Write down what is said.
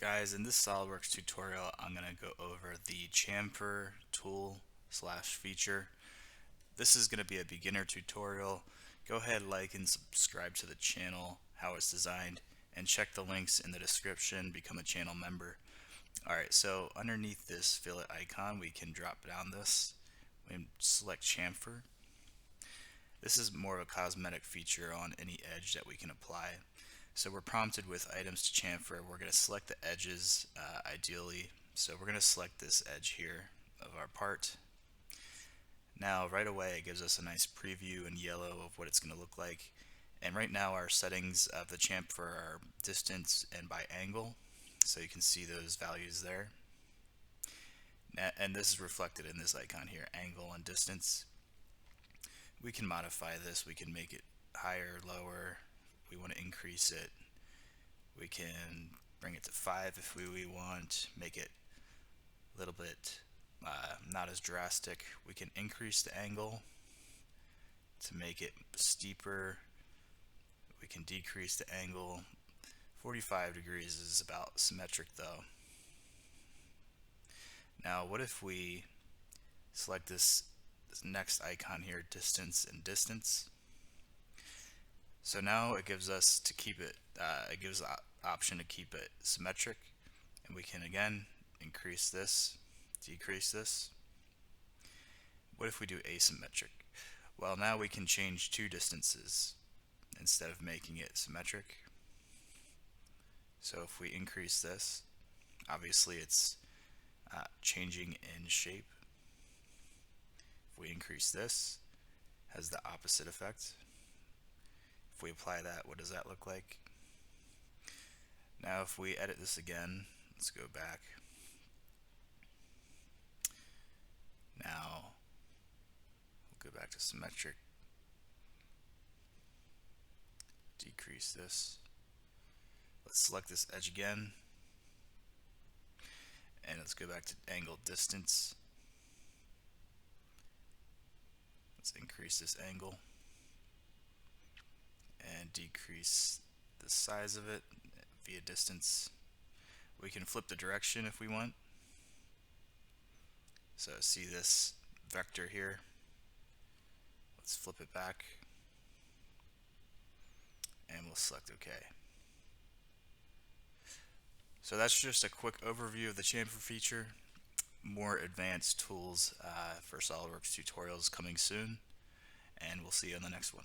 Guys, in this SolidWorks tutorial, I'm going to go over the chamfer tool slash feature. This is going to be a beginner tutorial. Go ahead, like and subscribe to the channel, how it's designed, and check the links in the description, become a channel member. Alright, so underneath this fillet icon, we can drop down this and select chamfer. This is more of a cosmetic feature on any edge that we can apply. So we're prompted with items to chamfer. We're going to select the edges ideally. So we're going to select this edge here of our part. Now right away it gives us a nice preview in yellow of what it's going to look like. And right now our settings of the chamfer are distance and by angle. So you can see those values there. And this is reflected in this icon here, angle and distance. We can modify this. We can make it higher, lower. We want to increase it. We can bring it to 5 if we want, make it a little bit not as drastic. We can increase the angle to make it steeper. We can decrease the angle. 45 degrees is about symmetric though. Now what if we select this next icon here, distance and distance. So now it gives us to keep it, it gives the option to keep it symmetric, and we can again increase this, decrease this. What if we do asymmetric? Well, now we can change two distances instead of making it symmetric. So if we increase this, obviously it's changing in shape. If we increase this, it has the opposite effect. If we apply that, what does that look like? Now if we edit this again, let's go back. Now we'll go back to symmetric. Decrease this. Let's select this edge again. And let's go back to angle distance. Let's increase this angle and decrease the size of it via distance. We can flip the direction if we want. So see this vector here. Let's flip it back and we'll select OK. So that's just a quick overview of the chamfer feature. More advanced tools for SolidWorks tutorials coming soon, and we'll see you on the next one.